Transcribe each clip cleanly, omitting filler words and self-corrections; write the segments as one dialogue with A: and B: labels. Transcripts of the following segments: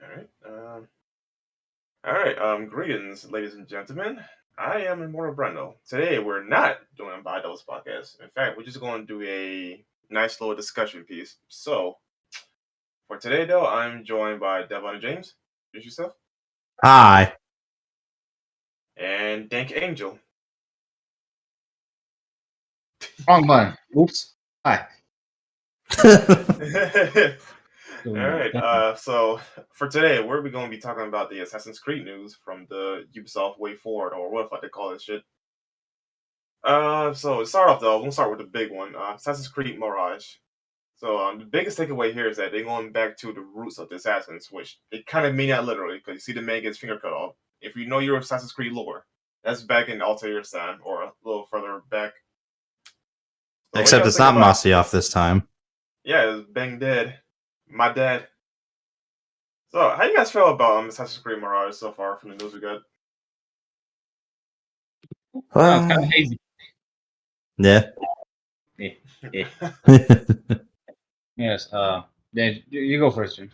A: All right. All right. Greetings, ladies and gentlemen. I am Immortal Brandel. Today, we're not doing a Bibles podcast. In fact, we're just going to do a nice little discussion piece. So, for today, though, I'm joined by DevilHunterJames. Introduce yourself.
B: Hi.
A: And Dank Angel.
C: Wrong button. Oops. Hi.
A: All right. So for today, we're going to be talking about the Assassin's Creed news from the Ubisoft Way Forward, or what if they call this shit. So to start off though, we'll start with the big one, Assassin's Creed Mirage. So the biggest takeaway here is that they're going back to the roots of the Assassins, which they kind of mean that literally, because you see the man gets finger cut off. If you know your Assassin's Creed lore, that's back in Altair's time, or a little further back. So
B: Except it's not Masyaf this time.
A: Yeah, it's Bang Dead. My dad. So, how you guys feel about Assassin's Creed Mirage so far from the news we got?
C: Well, it's kind of hazy.
B: Yeah.
C: Yes. Dan, you go first, James.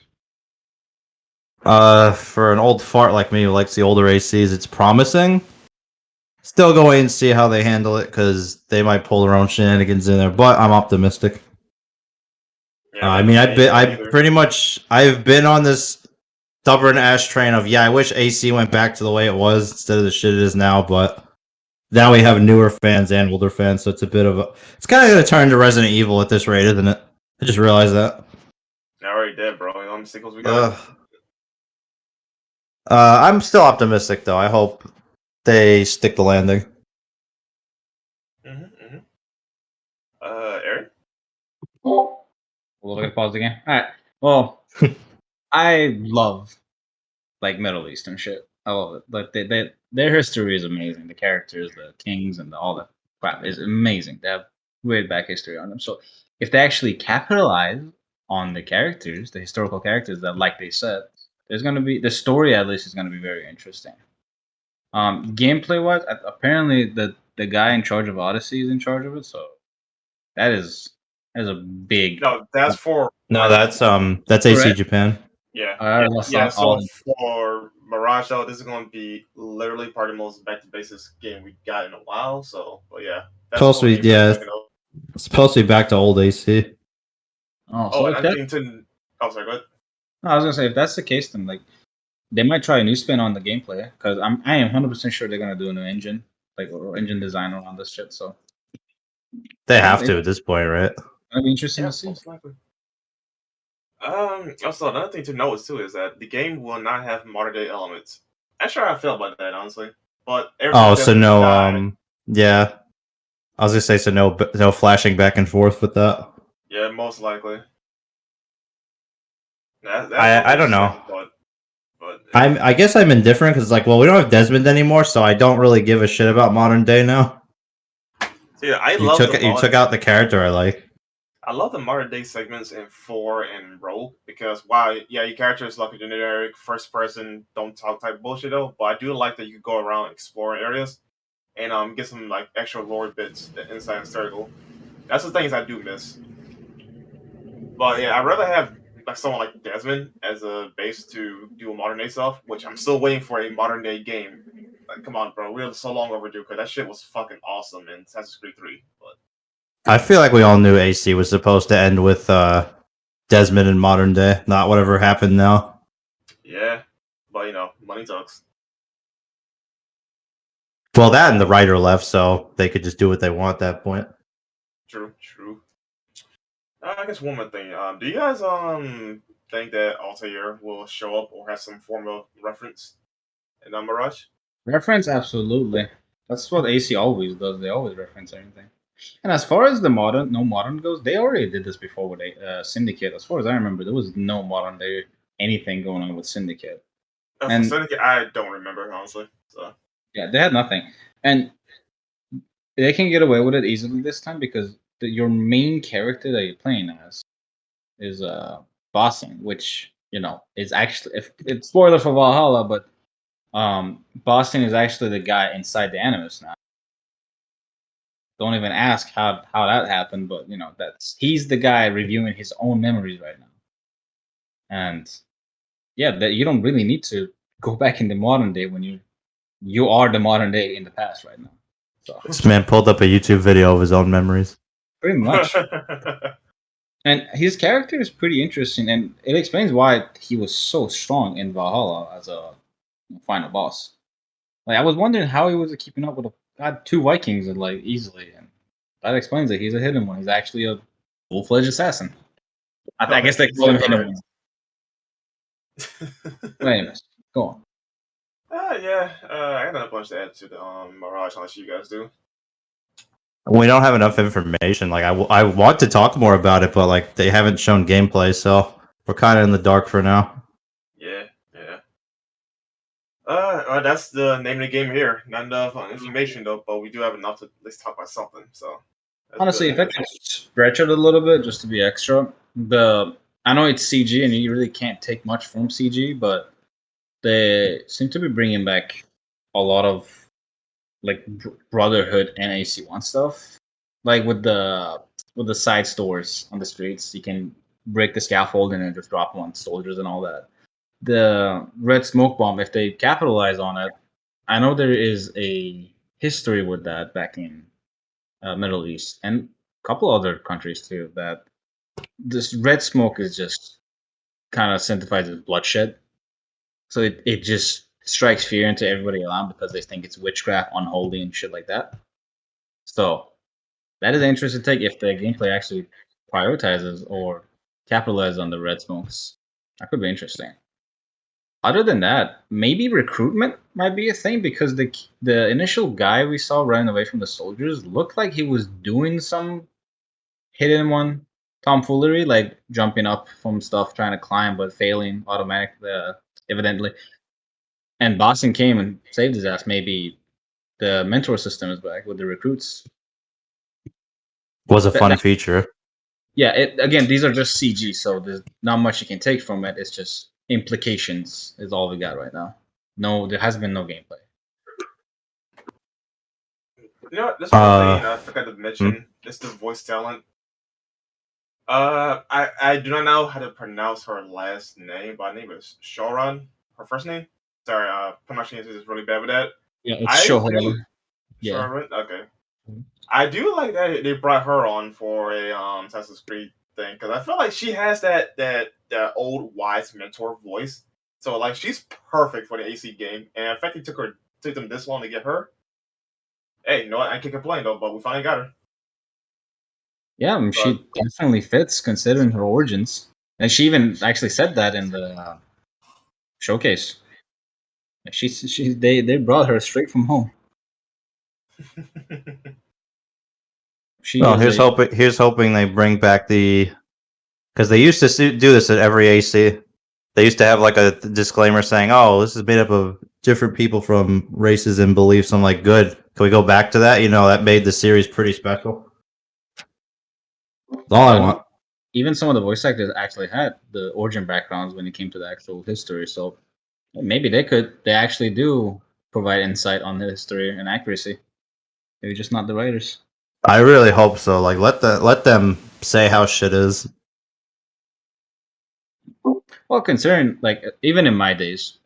B: For an old fart like me who likes the older ACs, it's promising. Still go wait and see how they handle it, because they might pull their own shenanigans in there, but I'm optimistic. Yeah, I've been on this stubborn ass train of, I wish AC went back to the way it was instead of the shit it is now, but now we have newer fans and older fans, so it's a bit of a... It's kind of going to turn to Resident Evil at this rate, isn't it? I just realized that.
A: I already did, bro. You know how many sequels we got?
B: I'm still optimistic, though. I hope they stick the landing.
A: Aaron?
C: We'll look at pause again. All right. Well, I love Middle Eastern shit. I love it. Like their history is amazing. The characters, the kings, and all that crap is amazing. They have way back history on them. So if they actually capitalize on the characters, the historical characters that, like they said, there's gonna be the story at least is gonna be very interesting. Gameplay wise, apparently the guy in charge of Odyssey is in charge of it. So that is a big.
A: No, that's for.
B: No, that's AC Japan.
A: Yeah. So for Mirage, though, this is going to be literally part of the most back to basics game we got in a while. So, but yeah,
B: that's supposed to be it's supposed to be back to old AC.
A: Sorry, go ahead.
C: No, I was gonna say, if that's the case, then they might try a new spin on the gameplay, because I am 100% sure they're gonna do a new engine, or engine design around this shit. So
B: they have to at this point, right?
C: That'd be interesting to see.
A: Most likely. Also, another thing to note too is that the game will not have modern day elements. I'm sure how I feel about that, honestly. But
B: yeah. I was gonna say, so no flashing back and forth with that.
A: Yeah, most likely.
B: I don't know. But I guess I'm indifferent, because we don't have Desmond anymore, so I don't really give a shit about modern day now.
A: See,
B: you took out the character I like.
A: I love the modern day segments in 4 and Rogue, because while your character is like a generic first person don't talk type bullshit though, but I do like that you can go around exploring areas and get some extra lore bits inside the circle. That's the things I do miss. But yeah, I'd rather have someone like Desmond as a base to do a modern day stuff, which I'm still waiting for a modern day game. Come on, bro, we're so long overdue, because that shit was fucking awesome in Assassin's Creed 3. But
B: I feel like we all knew AC was supposed to end with Desmond in modern day, not whatever happened now.
A: Yeah, but money talks.
B: Well, that and the writer left, so they could just do what they want at that point.
A: True. I guess one more thing. Do you guys think that Altair will show up or have some form of reference in Mirage?
C: Reference, absolutely. That's what AC always does. They always reference everything. And as far as the modern goes, they already did this before with Syndicate. As far as I remember, there was no modern day anything going on with Syndicate.
A: And Syndicate, I don't remember, honestly. So
C: yeah, they had nothing, and they can get away with it easily this time, because your main character that you're playing as is Bossing, which is actually, if it's spoiler for Valhalla, but Bossing is actually the guy inside the Animus now. Don't even ask how that happened, but he's the guy reviewing his own memories right now. And that you don't really need to go back in the modern day when you are the modern day in the past right now. So
B: This man pulled up a YouTube video of his own memories.
C: pretty much. And his character is pretty interesting, and it explains why he was so strong in Valhalla as a final boss. Like I was wondering how he was keeping up with two Vikings and like easily, and that explains it. He's a hidden one. He's actually a full-fledged assassin. I guess they call him hidden one. But anyways, go on.
A: Yeah, I got a bunch to add to the Mirage unless you guys do.
B: We don't have enough information. Like I want to talk more about it, but like they haven't shown gameplay, so we're kind of in the dark for now.
A: Yeah. That's the name of the game here. Not enough information though, but we do have enough to at least talk about something. So
C: honestly, if I could stretch it a little bit just to be extra, I know it's CG and you really can't take much from CG, but they seem to be bringing back a lot of like Brotherhood and AC1 stuff, like with the side stores on the streets. You can break the scaffolding and just drop them on soldiers and all that. The red smoke bomb, if they capitalize on it, I know there is a history with that back in Middle East and a couple other countries too. That this red smoke is just kind of synthesizes bloodshed, so it just strikes fear into everybody around because they think it's witchcraft, unholy, and shit like that. So that is an interesting take if the gameplay actually prioritizes or capitalizes on the red smokes. That could be interesting. Other than that, maybe recruitment might be a thing because the initial guy we saw running away from the soldiers looked like he was doing some hidden one tomfoolery, like jumping up from stuff, trying to climb but failing automatically, evidently. And Boston came and saved his ass. Maybe the mentor system is back with the recruits.
B: Was a fun feature.
C: Yeah, again, these are just CG, so there's not much you can take from it. It's just implications is all we got right now. No, there has been no gameplay.
A: You know what? This one thing I forgot to mention is the voice talent. I do not know how to pronounce her last name, but her name is Shoran. Her first name? Sorry, pronunciation is really bad with that.
C: Yeah, it's Shoran.
A: Yeah. Shoran? Okay. I do like that they brought her on for a Assassin's Creed thing because I feel like she has that old wise mentor voice. So like she's perfect for the AC game, and in fact, it took them this long to get her. Hey, you know what? I can't complain though, but we finally got her.
C: Yeah, I mean, she definitely fits considering her origins, and she even actually said that in the showcase. They brought her straight from home.
B: Here's hoping they bring back because they used to do this at every AC. They used to have like a disclaimer saying, "Oh, this is made up of different people from races and beliefs." I'm like, good. Can we go back to that? You know, that made the series pretty special. That's all I want.
C: Even some of the voice actors actually had the origin backgrounds when it came to the actual history. So maybe they actually do provide insight on the history and accuracy. Maybe just not the writers.
B: I really hope so. Like, let them say how shit is.
C: Well, considering like even in my days,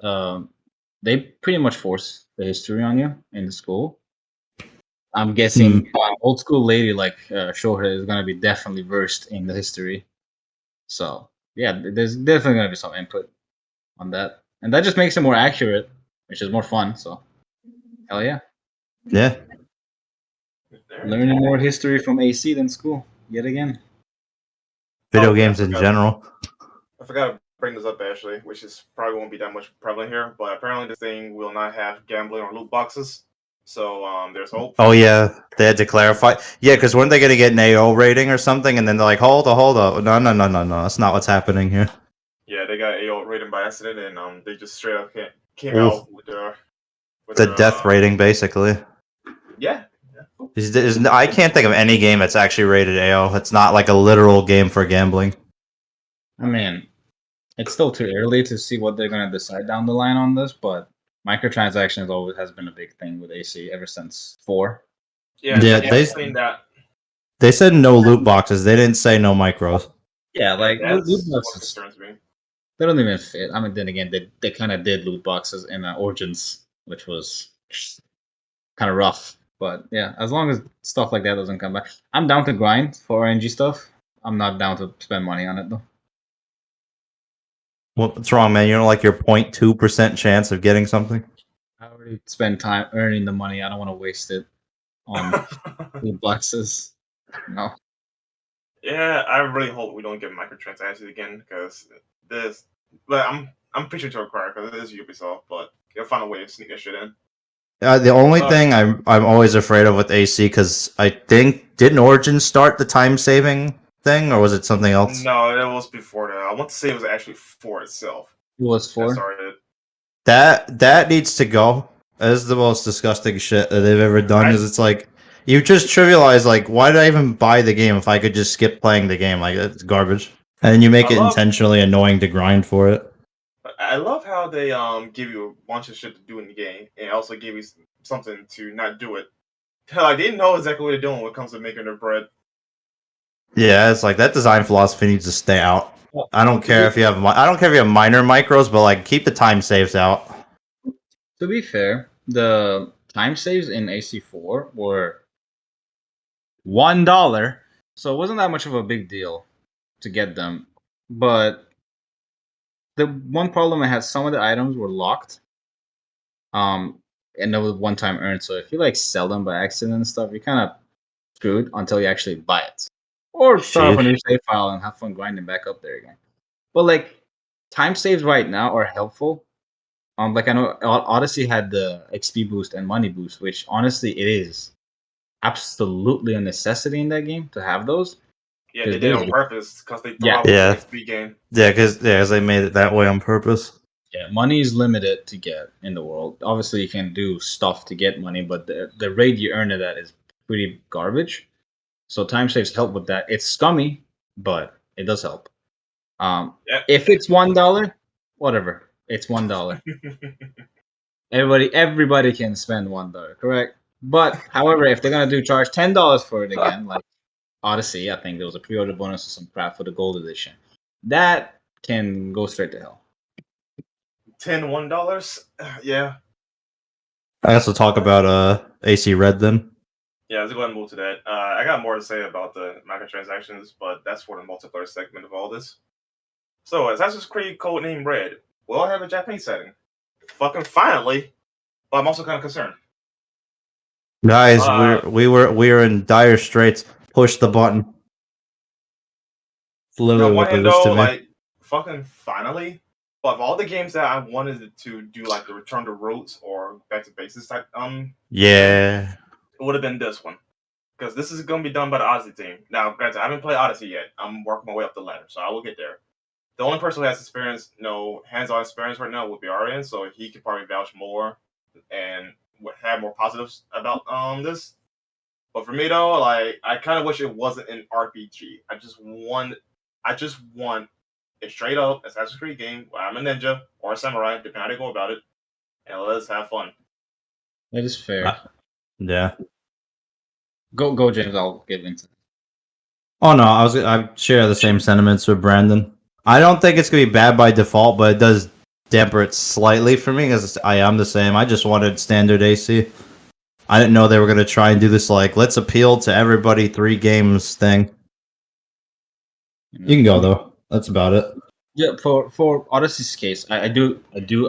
C: they pretty much force the history on you in the school. I'm guessing an old school lady like Shohei is gonna be definitely versed in the history. So yeah, there's definitely gonna be some input on that, and that just makes it more accurate, which is more fun. So hell yeah,
B: yeah.
C: Learning more history from AC than school yet again.
B: Video games in general.
A: I forgot to bring this up, Ashley, which is probably won't be that much prevalent here, but apparently this thing will not have gambling or loot boxes. So there's hope.
B: Oh yeah, they had to clarify. Yeah, because weren't they going to get an AO rating or something? And then they're like, hold up. No. That's not what's happening here.
A: Yeah, they got AO rating by accident, and they just straight up came out with
B: the death rating, basically.
A: Yeah.
B: I can't think of any game that's actually rated AO. It's not like a literal game for gambling.
C: I mean, it's still too early to see what they're going to decide down the line on this, but microtransactions always has been a big thing with AC ever since 4.
A: Yeah,
B: they said no loot boxes. They didn't say no micros.
C: Yeah, like
A: loot boxes concerns me.
C: They don't even fit. I mean, then again, they kind of did loot boxes in Origins, which was kind of rough. But yeah, as long as stuff like that doesn't come back, I'm down to grind for RNG stuff. I'm not down to spend money on it though.
B: What's wrong, man? You don't like your 0.2% chance of getting something?
C: I already spend time earning the money. I don't want to waste it on loot boxes. No.
A: Yeah, I really hope we don't get microtransactions again because this. But I'm preaching to a choir because it is Ubisoft, but they'll find a way to sneak that shit in.
B: The only thing I'm always afraid of with AC, because I think didn't Origin start the time saving thing, or was it something else?
A: No, it was before that. I want to say it was actually 4 itself.
C: It was 4.
A: Started.
B: That needs to go. That is the most disgusting shit that they've ever done. Is it's like you just trivialize like, why did I even buy the game if I could just skip playing the game? Like, it's garbage, and then you make it intentionally annoying to grind for it.
A: I love how they give you a bunch of shit to do in the game, and also give you something to not do it. Hell, I didn't know exactly what they're doing when it comes to making their bread.
B: Yeah, it's like that design philosophy needs to stay out. I don't care if you have minor micros, but like keep the time saves out.
C: To be fair, the time saves in AC4 were $1, so it wasn't that much of a big deal to get them. But the one problem I had, some of the items were locked. And there was one-time earned. So if you like sell them by accident and stuff, you're kind of screwed until you actually buy it, or start up a new save file and have fun grinding back up there again. But like time saves right now are helpful. Like I know Odyssey had the XP boost and money boost, which honestly it is absolutely a necessity in that game to have those.
A: Yeah, they did it on purpose because they thought
B: it was
A: an XP game.
B: Yeah, because they made it that way on purpose.
C: Yeah, money is limited to get in the world. Obviously, you can do stuff to get money, but the rate you earn it at is pretty garbage. So time saves help with that. It's scummy, but it does help. If it's $1, whatever. It's $1. Everybody can spend $1, correct? But however, if they're gonna charge $10 for it again, like Odyssey, I think there was a pre-order bonus or some crap for the gold edition. That can go straight to hell.
A: $1, yeah.
B: I guess we'll talk about AC Red then.
A: Yeah, let's go ahead and move to that. I got more to say about the microtransactions, but that's for the multiplayer segment of all this. So, Assassin's Creed Codename Red will have a Japanese setting. Fucking finally, but I'm also kind of concerned.
B: Guys, we were in dire straits. Push the button. It's literally what it is to me.
A: Like, fucking finally. But of all the games that I wanted to do, like the Return to Roots or Back to Basics type,
B: yeah,
A: it would have been this one, because this is going to be done by the Odyssey team. Now, granted, I haven't played Odyssey yet. I'm working my way up the ladder, so I will get there. The only person who has experience, hands-on experience right now would be Arian, so he could probably vouch more and would have more positives about this. But for me though, like I kind of wish it wasn't an RPG. I just want a straight up Assassin's Creed game where I'm a ninja or a samurai, depending how they go about it, and let's have fun.
C: That is fair.
B: Yeah.
C: Go, James. I'll give into.
B: Oh no, I share the same sentiments with Brandon. I don't think it's gonna be bad by default, but it does damper it slightly for me because I am the same. I just wanted standard AC. I didn't know they were gonna try and do this like let's appeal to everybody 3 games thing. You can go though. That's about it.
C: Yeah, for Odyssey's case, I do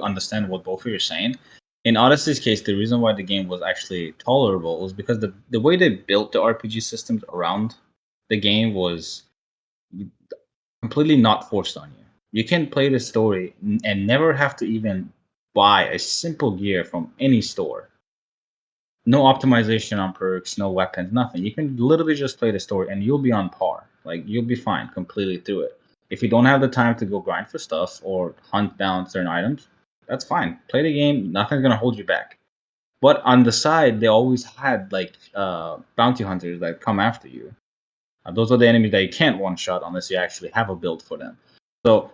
C: understand what both of you are saying. In Odyssey's case, the reason why the game was actually tolerable was because the way they built the RPG systems around the game was completely not forced on you. You can play the story and never have to even buy a simple gear from any store. No optimization on perks, no weapons, nothing. You can literally just play the story and you'll be on par. Like, you'll be fine completely through it. If you don't have the time to go grind for stuff or hunt down certain items, that's fine. Play the game. Nothing's going to hold you back. But on the side, they always had, like, bounty hunters that come after you. Those are the enemies that you can't one-shot unless you actually have a build for them. So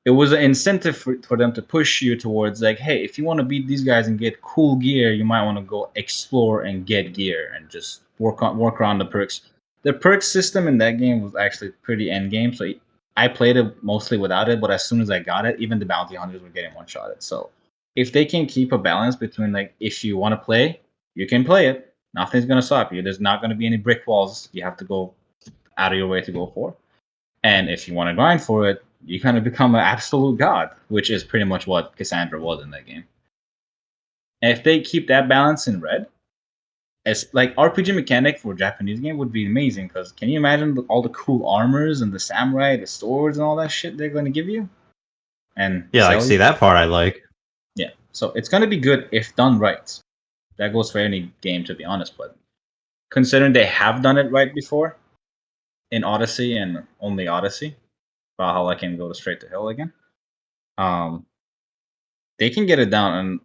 C: it was an incentive for them to push you towards, like, hey, if you want to beat these guys and get cool gear, you might want to go explore and get gear and just work around the perks. The perk system in that game was actually pretty end game, so I played it mostly without it, but as soon as I got it, even the bounty hunters were getting one-shotted. So if they can keep a balance between like if you want to play, you can play it. Nothing's gonna stop you. There's not gonna be any brick walls you have to go out of your way to go for. And if you want to grind for it, you kind of become an absolute god, which is pretty much what Cassandra was in that game. And if they keep that balance in Red, it's like RPG mechanic for a Japanese game would be amazing. Because can you imagine all the cool armors and the samurai, the swords, and all that shit they're going to give you? And
B: Yeah, like see that part I like.
C: Yeah, so it's going to be good if done right. That goes for any game, to be honest. But considering they have done it right before in Odyssey and only Odyssey, Valhalla can go straight to hell again. They can get it down, and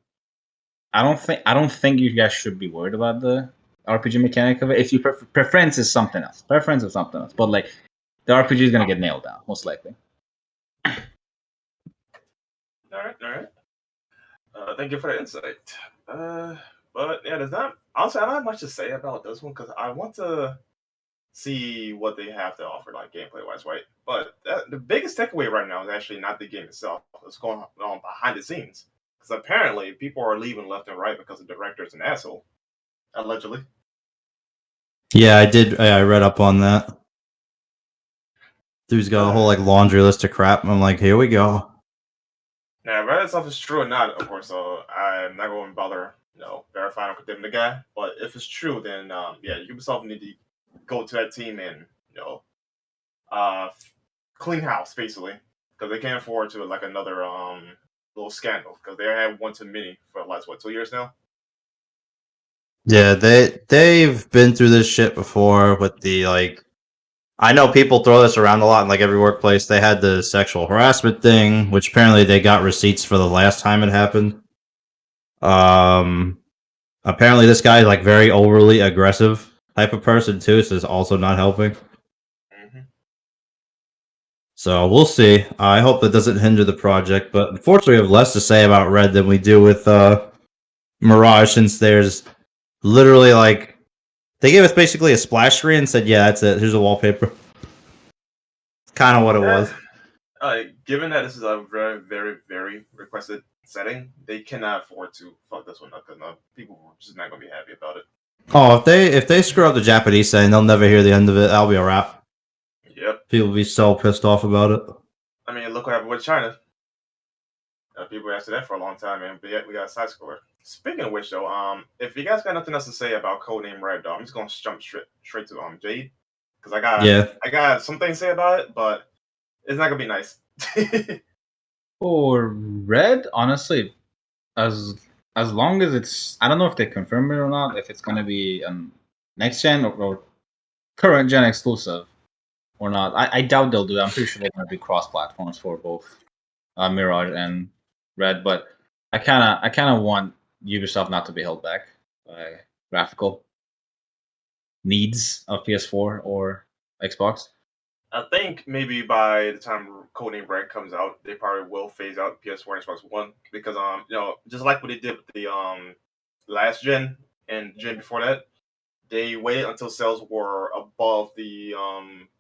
C: I don't think you guys should be worried about the RPG mechanic of it. If you preference is something else, but like the RPG is gonna get nailed down most likely.
A: All right. Thank you for the insight. But yeah, there's not honestly I don't have much to say about this one because I want to see what they have to offer, like gameplay wise, right? But the biggest takeaway right now is actually not the game itself. It's going on behind the scenes. Because apparently people are leaving left and right because the director's an asshole. Allegedly.
B: Yeah, I did. I read up on that. Dude's got a whole like laundry list of crap. I'm like, here we go.
A: Now, whether that stuff is true or not, of course, I'm not going to bother, verifying or condemning the guy. But if it's true, then yeah, Ubisoft need to go to that team and clean house basically, because they can't afford to like another little scandal because they had one too many for the last 2 years now.
B: Yeah, they've been through this shit before with the like. I know people throw this around a lot in like every workplace. They had the sexual harassment thing, which apparently they got receipts for the last time it happened. Apparently this guy is like very overly aggressive type of person too, so it's also not helping.
A: Mm-hmm.
B: So we'll see. I hope that doesn't hinder the project, but unfortunately, we have less to say about Red than we do with Mirage, since there's literally like they gave us basically a splash screen and said, "Yeah, that's it. Here's a wallpaper." Kind of what it was.
A: Given that this is a very, very, very requested setting, they cannot afford to fuck this one up because people are just not going to be happy about it.
B: Oh, if they screw up the Japanese setting, they'll never hear the end of it. That'll be a wrap.
A: Yep.
B: People will be so pissed off about it.
A: I mean, look what happened with China. People asked that for a long time, and we got a side scroller. Speaking of which, though, if you guys got nothing else to say about Codename Red, though, I'm just gonna jump straight to Jade because I got something to say about it, but it's not gonna be nice.
C: For Red, honestly, as long as it's, I don't know if they confirm it or not, if it's gonna be next gen or current gen exclusive or not. I doubt they'll do it. I'm pretty sure they're gonna be cross platforms for both Mirage and Red, but I kind of want Ubisoft not to be held back by graphical needs of PS4 or Xbox.
A: I think maybe by the time Codename Red comes out, they probably will phase out PS4 and Xbox One because just like what they did with the last gen and gen before that, they waited until sales were above the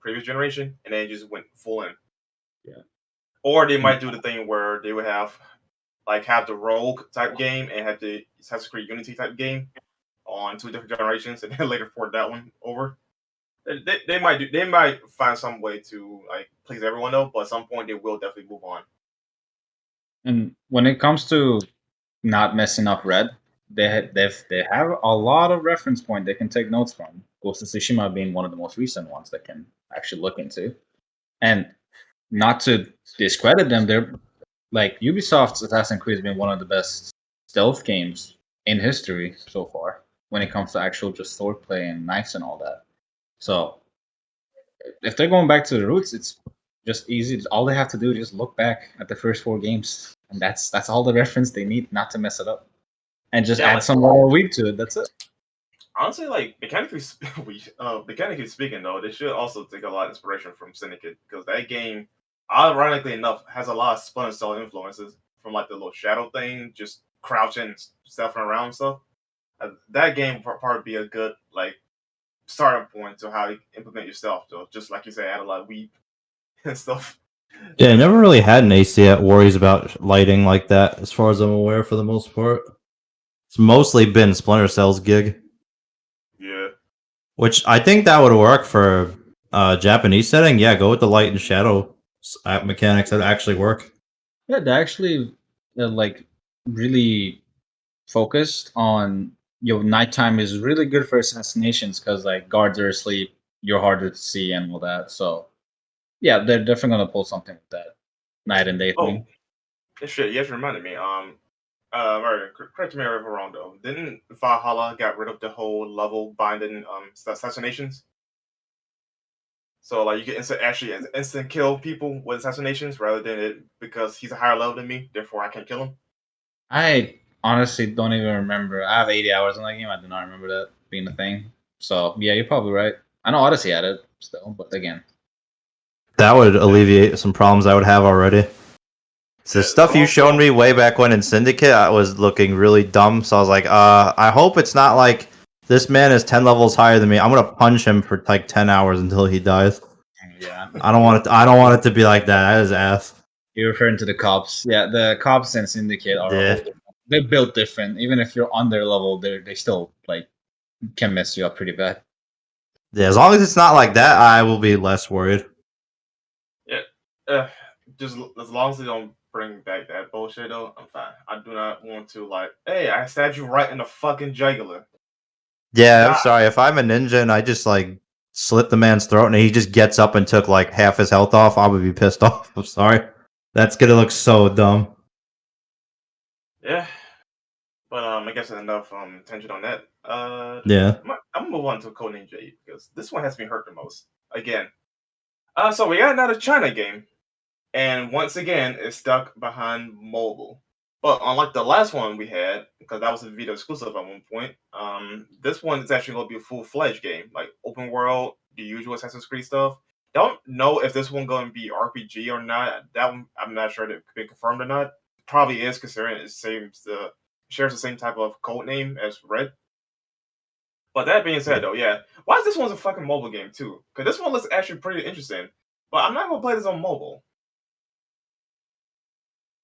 A: previous generation and then just went full in.
C: Yeah.
A: Or they might do the thing where they would have the Rogue type game and have the Assassin's Creed Unity type game on 2 different generations and then later port that one over. They might find some way to please everyone though, but at some point they will definitely move on.
C: And when it comes to not messing up Red, they have a lot of reference point they can take notes from. Ghost of Tsushima being one of the most recent ones they can actually look into. And not to discredit them, they're like Ubisoft's Assassin's Creed has been one of the best stealth games in history so far when it comes to actual just swordplay and knives and all that. So if they're going back to the roots, it's just easy. All they have to do is just look back at the first 4 games, and that's all the reference they need not to mess it up, and just add some more weed to it. That's it.
A: Honestly, mechanically speaking, though, they should also take a lot of inspiration from Syndicate because that game, ironically enough, has a lot of Splinter Cell influences from the little shadow thing, just crouching, stealthing around and stuff. That game would probably be a good starting point to how you implement your stealth. Though, just like you said, add a lot of weed. and stuff.
B: Yeah, I never really had an AC that worries about lighting like that, as far as I'm aware, for the most part. It's mostly been Splinter Cell's gig,
A: Yeah.
B: which I think that would work for Japanese setting. Yeah, go with the light and shadow mechanics that actually work.
C: Yeah, they actually like really focused on your nighttime is really good for assassinations because like guards are asleep, you're harder to see and all that. So yeah, they're definitely gonna pull something with that night and day
A: Oh,
C: thing.
A: shit. You just reminded me. Right, correct me if I'm wrong though. Didn't Valhalla got rid of the whole level binding assassinations? So like you can instant kill people with assassinations rather than it because he's a higher level than me, therefore I can't kill him.
C: I honestly don't even remember. I have 80 hours in that game. I do not remember that being a thing. So yeah, you're probably right. I know Odyssey had it still, but again,
B: That would alleviate some problems I would have already. So the stuff
A: But
B: you showed
A: also,
B: me way back when in Syndicate, I was looking really dumb. So I was like, I hope it's not like this man is 10 levels higher than me. I'm gonna punch him for like 10 hours until he dies.
C: yeah,
B: I don't want it. I don't want it to be like that. That is ass.
C: you're referring to the cops. Yeah, the cops and Syndicate are a
B: Yeah.
C: whole. They're built different. Even if you're on their level, they still like can mess you up pretty bad.
B: Yeah, as long as it's not like that, I will be less worried.
A: yeah, just as long as they don't bring back that bullshit though, I'm fine. I do not want to like, hey, I stabbed you right in the fucking jugular.
B: Yeah, I'm
A: Die.
B: sorry. If I'm a ninja and I just like slit the man's throat and he just gets up and took like half his health off, I would be pissed off. I'm sorry. That's gonna look so dumb.
A: Yeah, but I guess enough attention on that.
B: Yeah.
A: I'm gonna move on to Code Ninja 8 because this one has me hurt the most. Again, so we got another China game, and once again, it's stuck behind mobile. But unlike the last one we had, because that was a Vita exclusive at one point, this one is actually going to be a full-fledged game, like open world, the usual Assassin's Creed stuff. Don't know if this one going to be RPG or not. That one, I'm not sure if it could be confirmed or not. Probably is, considering shares the same type of code name as Red. But that being said, though, yeah, why is this one's a fucking mobile game too? Because this one looks actually pretty interesting. But I'm not gonna play this on mobile.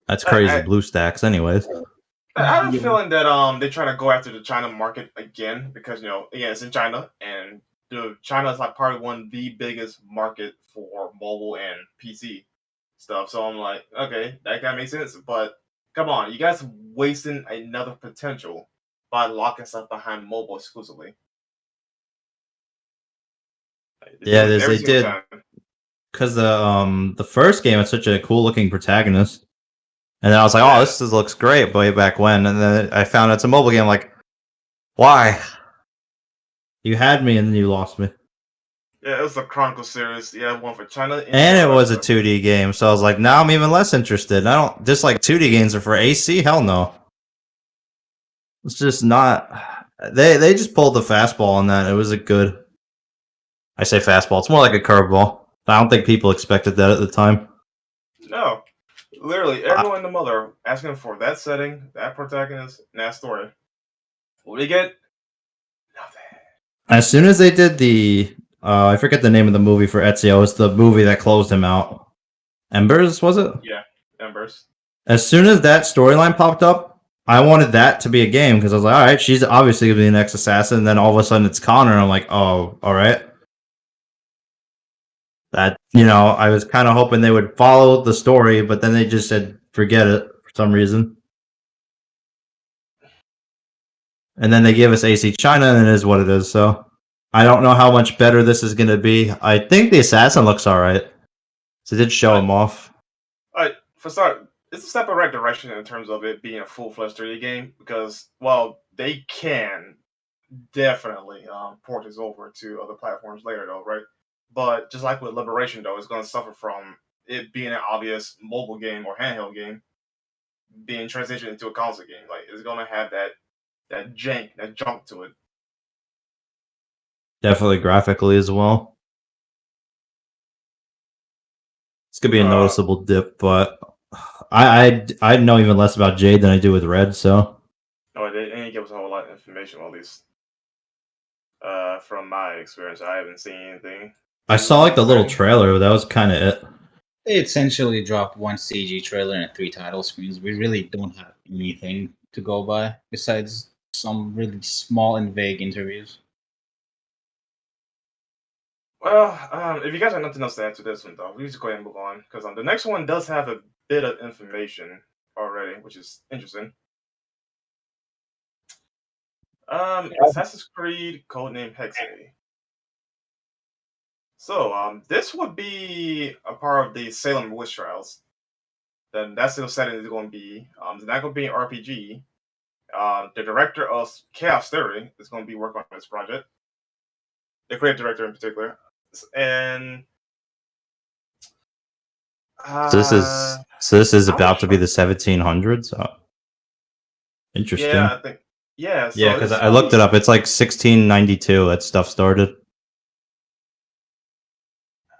B: That's
A: I,
B: crazy.
A: I,
B: Blue stacks, anyways.
A: I have a
C: Yeah.
A: feeling that they're trying to go after the China market again because again it's in China and China is like probably one of the biggest market for mobile and PC stuff. So I'm like, okay, that kind of makes sense. But come on, you guys wasting another potential by locking stuff behind mobile exclusively. They
B: Yeah,
A: do it every
B: they
A: single
B: did
A: time.
B: because the first game had such a cool looking protagonist, and then I was like, oh,
A: Yeah,
B: this looks great way back when, and then I found it's a mobile game. Like, why? You had me and then you lost me.
A: yeah, it was a Chronicle series. Yeah, one for China, India,
B: And
A: and
B: it was a
A: Russia.
B: 2D game, so I was like, now I'm even less interested. I don't just like 2D games are for AC. Hell no. It's just not. They just pulled the fastball on that. It was a good. I say fastball. It's more like a curveball. I don't think people expected that at the time.
A: No, literally
B: I,
A: everyone and the mother asking for that setting, that protagonist, and that story. What do we get? Nothing.
B: as soon as they did the, I forget the name of the movie for Ezio. It's the movie that closed him out. Embers, was it?
A: Yeah, Embers.
B: As soon as that storyline popped up, I wanted that to be a game because I was like, all right, she's obviously gonna be the next assassin. And then all of a sudden it's Connor, and I'm like, oh, all right. That I was kind of hoping they would follow the story, but then they just said forget it for some reason. And then they give us AC China, and it is what it is. So I don't know how much better this is going to be. I think the assassin looks all right. So they did show him off.
A: For start, it's a step in the right direction in terms of it being a full-fledged 3D game because, well, they can definitely port this over to other platforms later, though, right? But just like with Liberation, though, it's going to suffer from it being an obvious mobile game or handheld game being transitioned into a console game. Like, it's going to have that jank, that junk to it.
B: Definitely graphically as well. It's gonna be a
A: Uh,
B: noticeable dip, but I know even less about Jade than I do with Red. So
A: no, they didn't give us a whole lot of information, well, at least from my experience. I haven't seen anything.
B: I saw like the little
A: Exciting.
B: trailer. But that was kind of it.
C: They essentially dropped one CG trailer and 3 title screens. We really don't have anything to go by besides some really small and vague interviews.
A: Well, if you guys have nothing else to add to this one, though, we just go ahead and move on because the next one does have a bit of information already, which is interesting. Assassin's Creed Codename Hexe. So, this would be a part of the Salem Witch Trials. Then that's the setting is going to be. It's not going to be an RPG. The director of Chaos Theory is going to be working on this project. The creative director in particular, and
B: So this is about to be the 1700s. Interesting.
A: Yeah, I think. Yeah, so
B: yeah, because I looked it up. It's like 1692 that stuff started.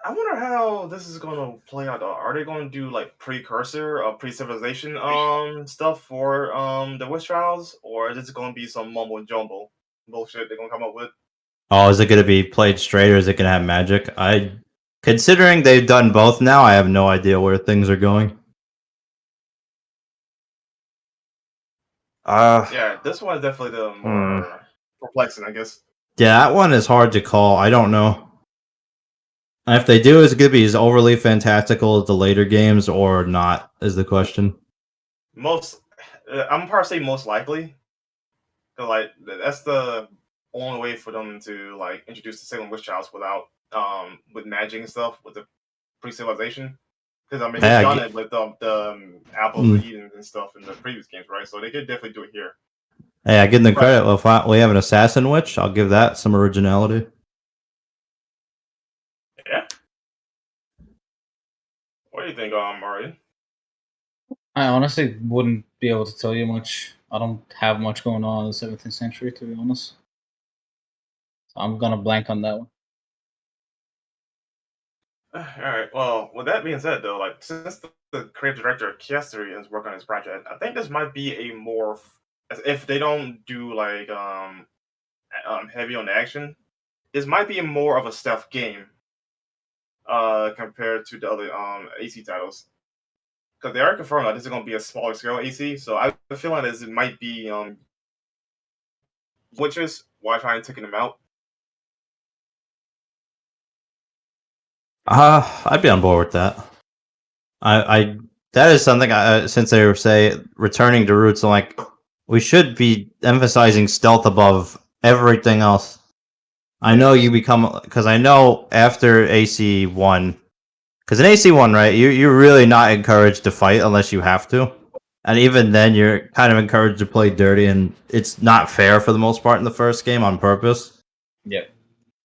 A: I wonder how this is going to play out. Are they going to do like precursor or pre-civilization stuff for the witch trials, or is this going to be some mumbo jumbo bullshit they're going to come up with?
B: Oh, is it going to be played straight, or is it going to have magic? Considering they've done both now, I have no idea where things are going.
A: Yeah, this one is definitely the more perplexing, I guess.
B: Yeah, that one is hard to call. I don't know. If they do, is it going to be as overly fantastical as the later games or not, is the question.
A: I'm probably say most likely. Cause like that's the only way for them to like introduce the Salem Witch Trials without with magic and stuff with the pre-civilization. Because I mean, they've done it with the apples and Eden and stuff in the previous games, right? So they could definitely do it here.
B: Hey, I give them credit. Well, if we have an assassin witch, I'll give that some originality.
A: Yeah. What do you think, Ari?
C: I honestly wouldn't be able to tell you much. I don't have much going on in the 17th century, to be honest. So I'm gonna blank on that one.
A: All right. Well, with that being said, though, like since the creative director of Chaos Theory is working on this project, I think this might be a more if they don't do like heavy on the action, this might be more of a stealth game compared to the other AC titles. Because they are confirmed that this is going to be a smaller scale AC, so I feel like this might be witches while trying to take them out.
B: I'd be on board with that. I that is something since they say returning to roots, I'm like, we should be emphasizing stealth above everything else. I know you become because I know after AC1, because in AC1, right, you're really not encouraged to fight unless you have to, and even then you're kind of encouraged to play dirty, and it's not fair for the most part in the first game on purpose.
C: Yep.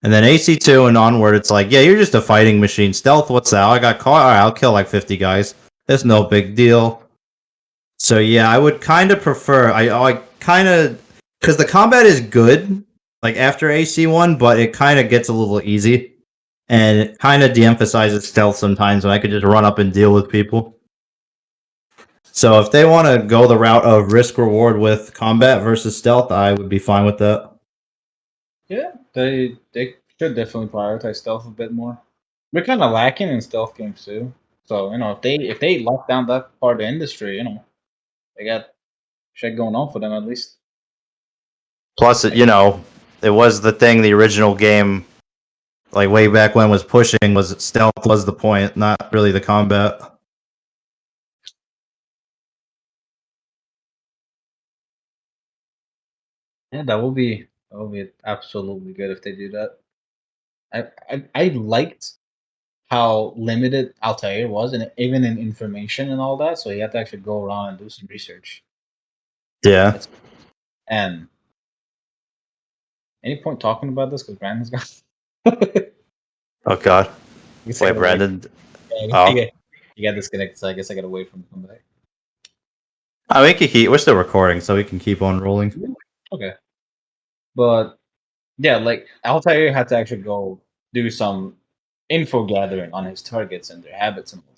B: And then AC2 and onward, it's like, yeah, you're just a fighting machine. Stealth, what's that? I got caught. All right, I'll kill like 50 guys. It's no big deal. So yeah, I would kind of prefer. I kind of because the combat is good, like after AC1, but it kind of gets a little easy, and it kind of de-emphasizes stealth sometimes. When I could just run up and deal with people. So if they want to go the route of risk reward with combat versus stealth, I would be fine with that.
C: Yeah, they should definitely prioritize stealth a bit more. We're kind of lacking in stealth games too. So if they lock down that part of the industry, they got shit going on for them at least.
B: Plus, it was the thing the original game, like way back when, was pushing was stealth was the point, not really the combat.
C: Yeah, that will be absolutely good if they do that. I liked how limited Altair was, and even in information and all that. So you had to actually go around and do some research.
B: Yeah.
C: And any point talking about this because Brandon's gone.
B: Oh God. Wait, Brandon.
C: You got disconnected, so I guess I gotta wait for him to come back.
B: We're still recording, so we can keep on rolling.
C: Okay. But yeah, like Altair had to actually go do some info gathering on his targets and their habits and all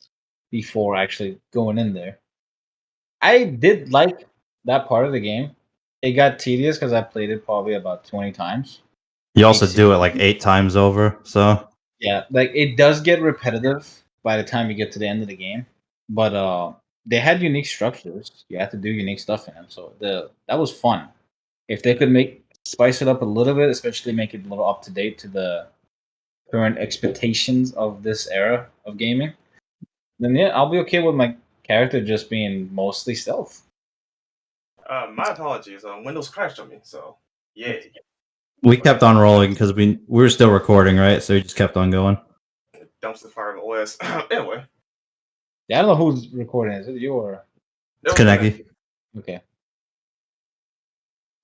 C: before actually going in there. I did like that part of the game. It got tedious because I played it probably about 20 times.
B: You also do it like 8 times over, so
C: yeah, like it does get repetitive by the time you get to the end of the game. But they had unique structures. You had to do unique stuff in them, so that was fun. If they could spice it up a little bit, especially make it a little up to date to the current expectations of this era of gaming, then yeah, I'll be okay with my character just being mostly stealth.
A: My apologies. Windows crashed on me, so yay.
B: We kept on rolling because we were still recording, right? So we just kept on going.
A: Dumpster fire of OS. Anyway.
C: Yeah, I don't know who's recording. Is it you or?
B: It's Kaneki.
C: Okay.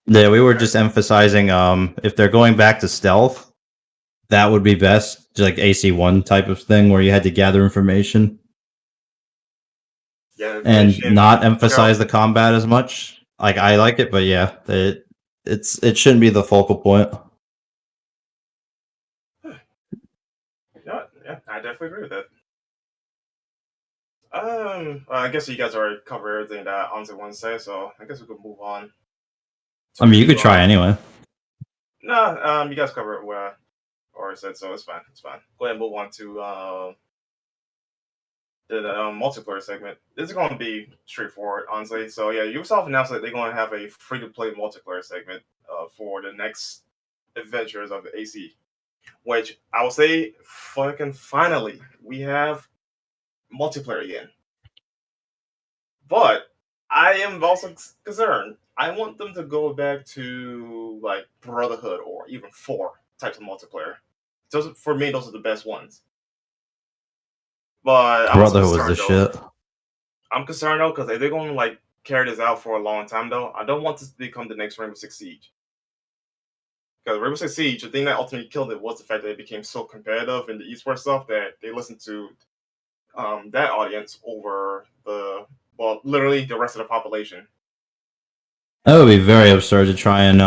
B: Yeah, we were just emphasizing if they're going back to stealth, that would be best. Just like AC1 type of thing where you had to gather information.
A: Yeah,
B: and not emphasize the combat as much. Like I like it, but yeah, it shouldn't be the focal point.
A: Yeah, I definitely agree with that. I guess you guys already covered everything that Anze wanted to say, so I guess we could move on.
B: I mean, you could try anyway.
A: No, you guys covered what I already said, so it's fine. It's fine. Go ahead and move on to the multiplayer segment. This is going to be straightforward, honestly. So yeah, Ubisoft announced that they're going to have a free-to-play multiplayer segment for the next adventures of the AC, which I will say, fucking finally, we have multiplayer again. But I am also concerned. I want them to go back to like Brotherhood or even 4 types of multiplayer. For me, those are the best ones. But
B: Brotherhood was the shit.
A: I'm concerned though because if they're going to like carry this out for a long time though, I don't want this to become the next Rainbow Six Siege. Because Rainbow Six Siege, the thing that ultimately killed it was the fact that it became so competitive in the esports stuff that they listened to that audience over literally the rest of the population.
B: That would be very absurd to try and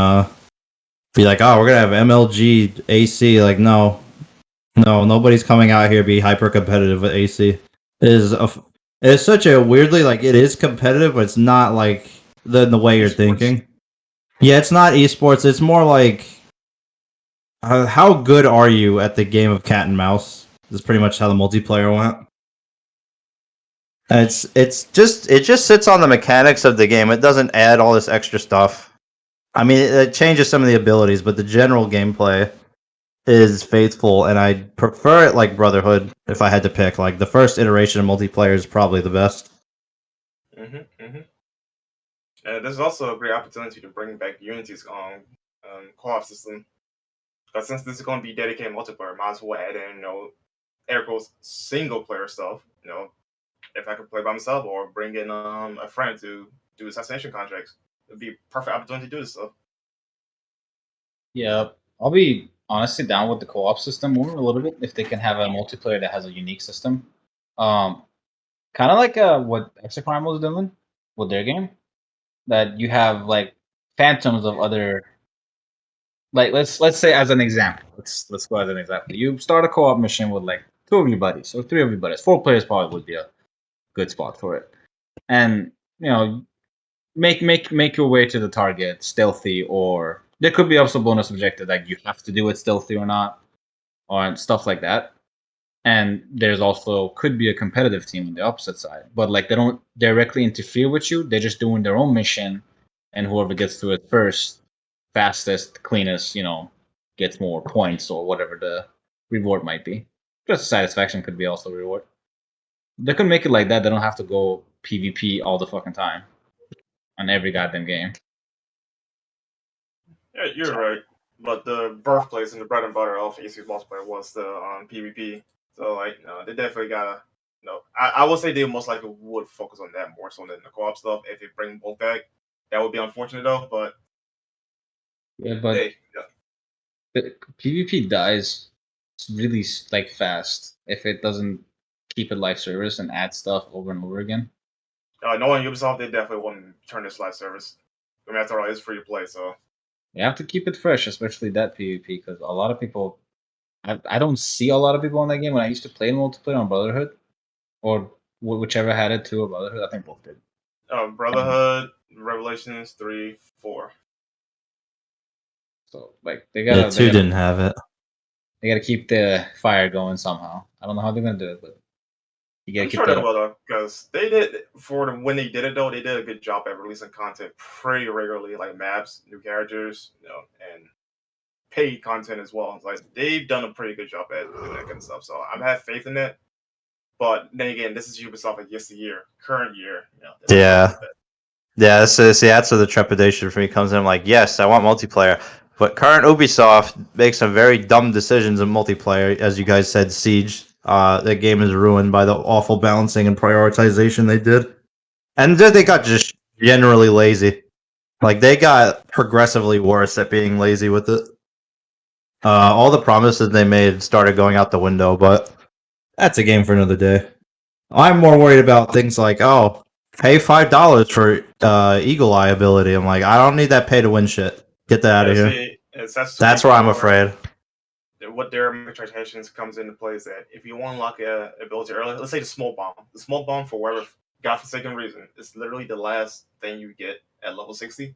B: be like, oh, we're gonna have MLG AC. Like, no, nobody's coming out here to be hyper competitive with AC. It's such a weirdly like it is competitive, but it's not like the way you're thinking. Yeah, it's not esports. It's more like how good are you at the game of cat and mouse? That's pretty much how the multiplayer went. And it just sits on the mechanics of the game. It doesn't add all this extra stuff. I mean, it changes some of the abilities, but the general gameplay is faithful, and I prefer it like Brotherhood if I had to pick. Like the first iteration of multiplayer is probably the best.
A: This is also a great opportunity to bring back Unity's co-op system. But since this is going to be dedicated multiplayer, might as well add in, air quotes, single player stuff. If I could play by myself or bring in a friend to do assassination contracts, it'd be a perfect opportunity to do this stuff.
C: Yeah, I'll be honestly down with the co-op system more a little bit if they can have a multiplayer that has a unique system. Kind of like what Exocrime was doing with their game, that you have like phantoms of other. Like let's say as an example, let's go as an example. You start a co-op mission with like 2 of your buddies or 3 of your buddies. 4 players probably would be a good spot for it, and make your way to the target stealthy, or there could be also bonus objective like you have to do it stealthy or not, or stuff like that. And there's also could be a competitive team on the opposite side, but like they don't directly interfere with you. They're just doing their own mission, and whoever gets to it first, fastest, cleanest, gets more points or whatever the reward might be. Just satisfaction could be also a reward. They could make it like that. They don't have to go PvP all the fucking time on every goddamn game.
A: Yeah, you're right. But the birthplace and the bread and butter of AC multiplayer was the PvP. So they definitely gotta. I would say they most likely would focus on that more so than the co-op stuff. If they bring both back, that would be unfortunate though. But
C: yeah, but the PvP dies really like fast if it doesn't keep it live service and add stuff over and over again.
A: Knowing Ubisoft, they definitely wouldn't turn this live service. I mean, after all, it's free to play, so
C: you have to keep it fresh, especially that PvP, because a lot of people, I don't see a lot of people in that game. When I used to play multiplayer on Brotherhood, or whichever had it too, or Brotherhood, I think both did.
A: Brotherhood, Revelations 3, 4.
C: So like they gotta.
B: Yeah, 2 didn't have it.
C: They gotta keep the fire going somehow. I don't know how they're gonna do it, but You gotta
A: I'm
C: keep
A: sure they
C: that
A: will though, because they did when they did it though. They did a good job at releasing content pretty regularly, like maps, new characters, and paid content as well. Like they've done a pretty good job at doing that kind of stuff. So I have faith in that. But then again, this is Ubisoft like yesteryear, current year.
B: Yeah. Yeah, that's where the trepidation for me comes in. I'm like, yes, I want multiplayer. But current Ubisoft makes some very dumb decisions in multiplayer. As you guys said, Siege. That game is ruined by the awful balancing and prioritization they did. And then they got just generally lazy. Like, they got progressively worse at being lazy with it. All the promises they made started going out the window, but that's a game for another day. I'm more worried about things like, oh, pay $5 for Eagle Eye ability. I'm like, I don't need that pay to win shit. Get that out of here. That's where I'm afraid.
A: What their microtransactions comes into play is that if you want to unlock a ability early, let's say the smoke bomb for whatever godforsaken reason, it's literally the last thing you get at level 60.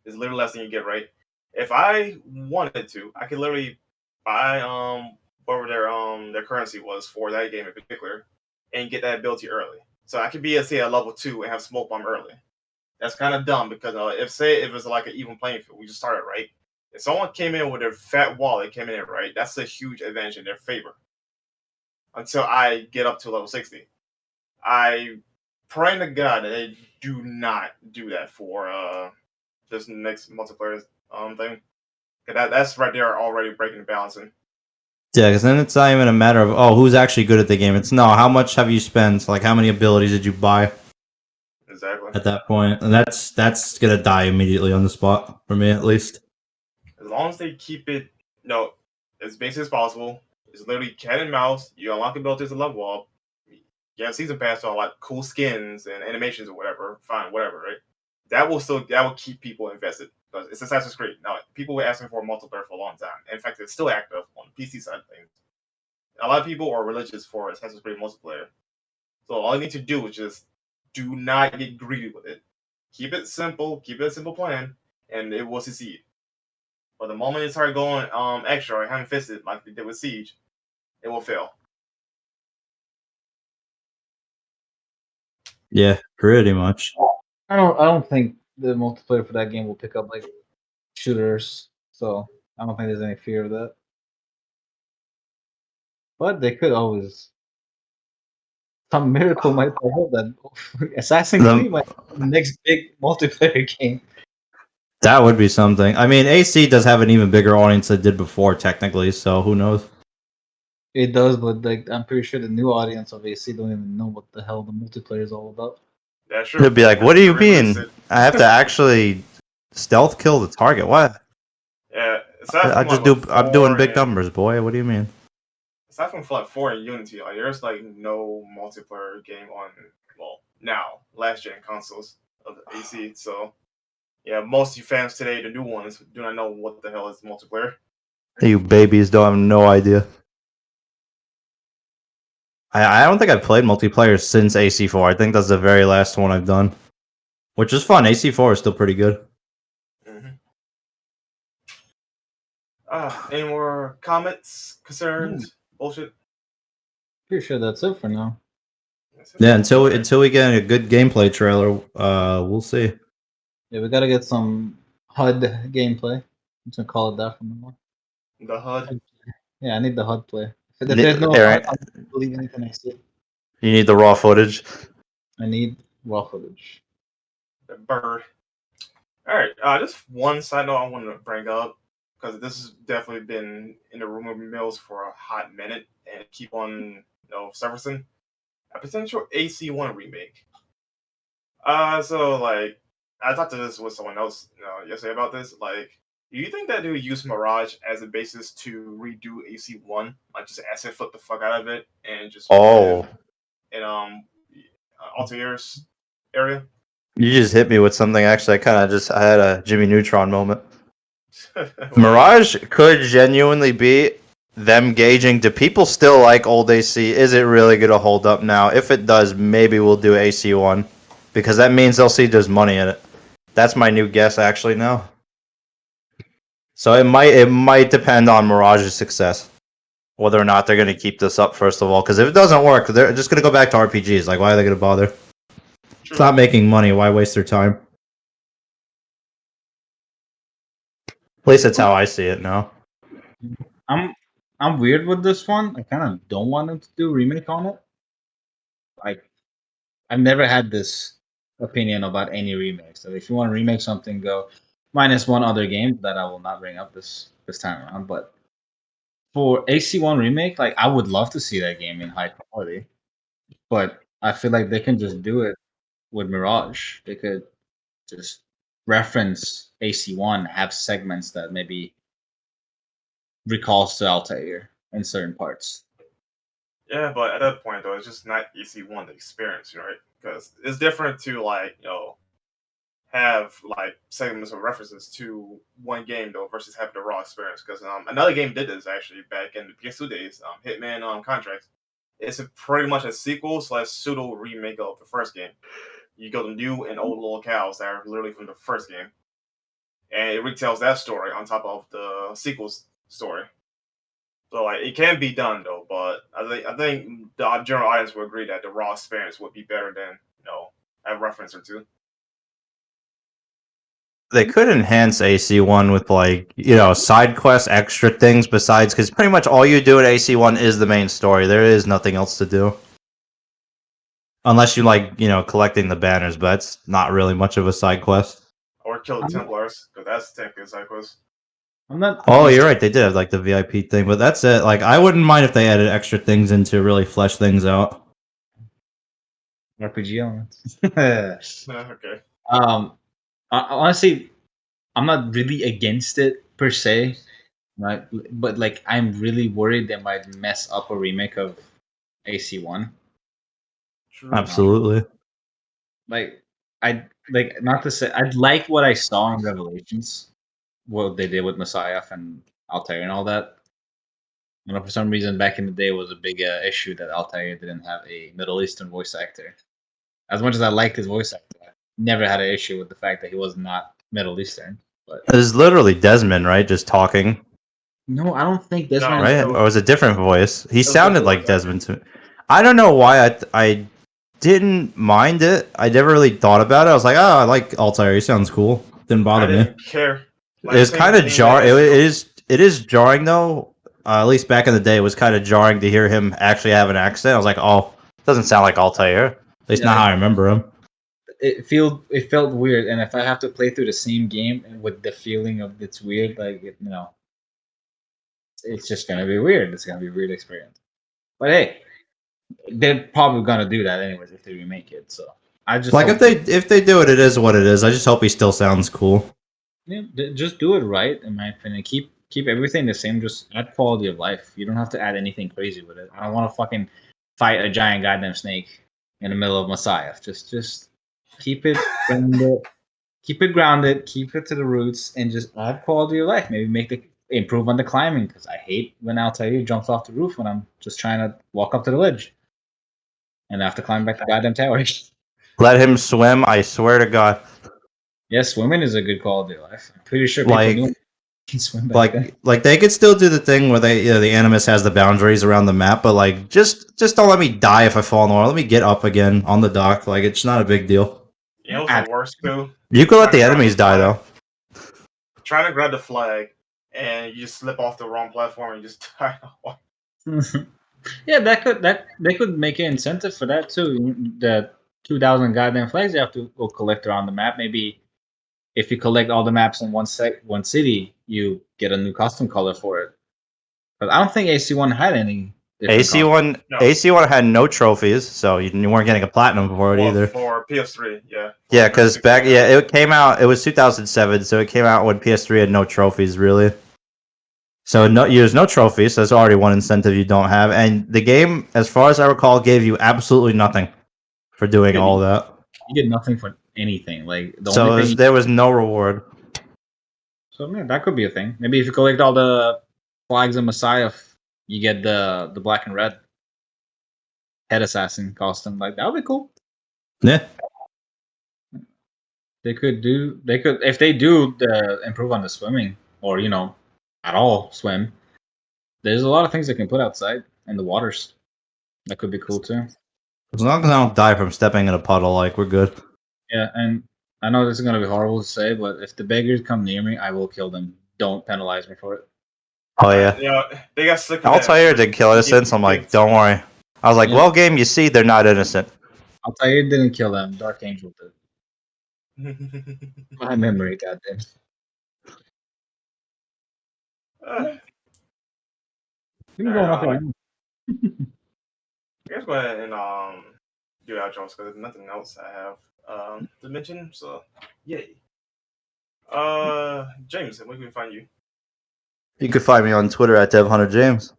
A: It's literally the last thing you get, right? If I wanted to, I could literally buy whatever their currency was for that game in particular, and get that ability early. So I could be at level 2 and have smoke bomb early. That's kind of dumb because if it's like an even playing field, we just started right. If someone came in with a fat wall, they came in right. That's a huge advantage in their favor. Until I get up to level 60, I pray to God that they do not do that for this next multiplayer thing. That's right there already breaking the balancing.
B: Yeah, because then it's not even a matter of, oh, who's actually good at the game. It's, no, how much have you spent? Like, how many abilities did you buy?
A: Exactly.
B: At that point. And that's going to die immediately on the spot, for me at least.
A: As long as they keep it, as basic as possible. It's literally cat and mouse. You unlock abilities to level up. You have season pass on like cool skins and animations or whatever. Fine, whatever, right? That will keep people invested because it's Assassin's Creed. Now, people were asking for multiplayer for a long time. In fact, it's still active on the PC side of things. A lot of people are religious for Assassin's Creed multiplayer. So all you need to do is just do not get greedy with it. Keep it simple. Keep it a simple plan, and it will succeed. But the moment it start going extra or having fisted like they did with Siege, it will fail.
B: Yeah, pretty much.
C: I don't think the multiplayer for that game will pick up like shooters, so I don't think there's any fear of that. But they could always. Some miracle might hold that Assassin's Creed might be the next big multiplayer game.
B: That would be something. I mean, AC does have an even bigger audience than it did before, technically, so who knows?
C: It does, but like I'm pretty sure the new audience of AC don't even know what the hell the multiplayer is all about.
A: Yeah, sure.
B: They'll be like, what do you mean? I have to actually stealth kill the target? What?
A: Yeah,
B: I'm doing big numbers, boy. What do you mean?
A: Aside from Fallout 4 and Unity, like there's like no multiplayer game on now last gen consoles of the AC. So yeah, most of you fans today, the new ones, do not know what the hell is multiplayer.
B: You babies don't have no idea. I don't think I've played multiplayer since AC4. I think that's the very last one I've done. Which is fun. AC4 is still pretty good.
A: Mm-hmm. Any more comments, concerns, bullshit?
C: Pretty sure that's it for now.
B: Yeah, until we get a good gameplay trailer, we'll see.
C: Yeah, we gotta get some HUD gameplay. I'm just gonna call it that from now on.
A: The HUD?
C: Yeah, I need the HUD play. If there's no HUD, I don't believe anything I see.
B: You need the raw footage.
C: I need raw footage.
A: The bird. Alright, just one side note I want to bring up, because this has definitely been in the rumor mills for a hot minute and keep on surfacing. A potential AC1 remake. So like I talked to this with someone else yesterday about this. Like, do you think that they would use Mirage as a basis to redo AC1? Like just asset flip the fuck out of it and just in Altair's area?
B: You just hit me with something. Actually, I had a Jimmy Neutron moment. Mirage could genuinely be them gauging, do people still like old AC? Is it really going to hold up now? If it does, maybe we'll do AC1. Because that means they'll see there's money in it. That's my new guess, actually, now. So it might depend on Mirage's success. whether or not they're going to keep this up, first of all. Because if it doesn't work, they're just going to go back to RPGs. Like, why are they going to bother?
A: True.
B: It's not making money. Why waste their time? At least that's how I see it now.
C: I'm weird with this one. I kind of don't want them to do a remake on it. Like, I've never had this opinion about any remakes. So if you want to remake something, go minus one other game that I will not bring up this time around. But for AC1 remake, like, I would love to see that game in high quality. But I feel like they can just do it with Mirage. They could just reference AC1, have segments that maybe recalls to Altair in certain parts.
A: Yeah, but at that point though, it's just not EC1 the experience, right? Because it's different to like have like segments or references to one game though versus having the raw experience. Because another game did this actually back in the PS2 days, Hitman Contracts. It's pretty much a sequel / pseudo remake of the first game. You go to new and old locales that are literally from the first game, and it retells that story on top of the sequel's story. So like it can be done though, but I think the general audience will agree that the raw experience would be better than a reference or two.
B: They could enhance AC1 with like side quests, extra things besides, because pretty much all you do at AC1 is the main story. There is nothing else to do. Unless you like, collecting the banners, but it's not really much of a side quest.
A: Or kill the Templars, because that's technically a side quest.
C: I'm not.
B: Oh, you're right. They did have like the VIP thing, but that's it. Like, I wouldn't mind if they added extra things in to really flesh things out.
C: RPG elements.
A: Okay.
C: Honestly, I'm not really against it per se, right? But like, I'm really worried they might mess up a remake of AC1.
A: True.
B: Absolutely.
C: Like, I like not to say I'd like what I saw in Revelations, what they did with Messiah and Altair and all that. For some reason, back in the day, it was a big issue that Altair didn't have a Middle Eastern voice actor. As much as I liked his voice actor, I never had an issue with the fact that he was not Middle Eastern. But
B: it was literally Desmond, right? Just talking.
C: No, I don't think Desmond.
B: Right? Or was it a different voice? He sounded like Desmond to me. I don't know why I didn't mind it. I never really thought about it. I was like, oh, I like Altair. He sounds cool. Didn't bother
A: I didn't care.
B: Like, it's kind of jarring. It is jarring though. At least back in the day, it was kind of jarring to hear him actually have an accent. I was like, oh, it doesn't sound like Altair. At least not how I remember him.
C: It felt weird, and if I have to play through the same game with the feeling of it's weird, like it's just gonna be weird. It's gonna be a weird experience. But hey, they're probably gonna do that anyways if they remake it. So I just
B: like if they do it, it is what it is. I just hope he still sounds cool.
C: Yeah, just do it right, in my opinion. Keep everything the same. Just add quality of life. You don't have to add anything crazy with it. I don't want to fucking fight a giant goddamn snake in the middle of Messiah. Just keep it grounded. Keep it grounded. Keep it to the roots, and just add quality of life. Maybe improve on the climbing, because I hate when Altair jumps off the roof when I'm just trying to walk up to the ledge, and I have to climb back the goddamn tower.
B: Let him swim. I swear to God.
C: Yeah, swimming is a good quality of life. I'm pretty sure people can swim back then.
B: Like they could still do the thing where the Animus has the boundaries around the map, but like just don't let me die if I fall in the water. Let me get up again on the dock. Like, it's not a big deal.
A: You know what's the worst too?
B: You can let the enemies die though.
A: Trying to grab the flag and you just slip off the wrong platform and you just die.
C: Yeah, they could make an incentive for that too. The 2,000 goddamn flags you have to go collect around the map. Maybe if you collect all the maps in one city, you get a new custom color for it. But I don't think AC1 had any.
B: AC1 had no trophies, so you weren't getting a platinum for it either.
A: For PS3, yeah.
B: Yeah, because it came out. It was 2007, so it came out when PS3 had no trophies really. So there's no trophies. So that's already one incentive you don't have. And the game, as far as I recall, gave you absolutely nothing for doing all that.
C: You get nothing for anything. Like
B: there was no reward.
C: So yeah, that could be a thing. Maybe if you collect all the flags of Messiah, you get the black and red head assassin costume. Like, that would be cool.
B: Yeah.
C: They could if they do improve on the swimming, or at all swim. There's a lot of things they can put outside in the waters. That could be cool too.
B: As long as I don't die from stepping in a puddle, like we're good.
C: Yeah, and I know this is gonna be horrible to say, but if the beggars come near me, I will kill them. Don't penalize me for it.
B: Oh yeah.
A: They got sick of
B: Altair did kill innocents. I'm like, don't worry. I was like,
C: Yeah.
B: well, game, you see, they're not innocent.
C: Altair didn't kill them. Dark Angel did. My memory, goddamn. You can go off right now.
A: Let's go ahead and do outros because there's nothing else I have to mention. So yay. James, where can we find you?
B: You can find me on Twitter at DevilHunterJames.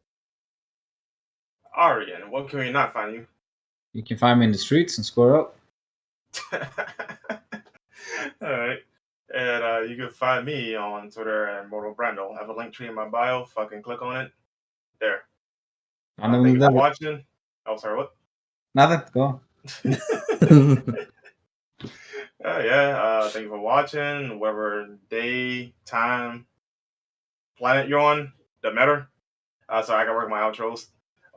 A: Arian, what can we not find you?
C: You can find me in the streets and score up.
A: Alright. And you can find me on Twitter at Mortal Brandel. I have a link tree in my bio. Fucking click on it. There. Thank you for watching. Oh, sorry, what?
C: Nothing. Go on.
A: Thank you for watching. Whatever day, time, planet you're on, doesn't matter. Sorry, I gotta work my outros.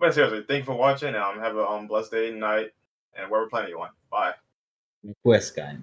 A: But seriously, thank you for watching. Have a blessed day, night, and wherever planet you're on. Bye.
C: Quest guy.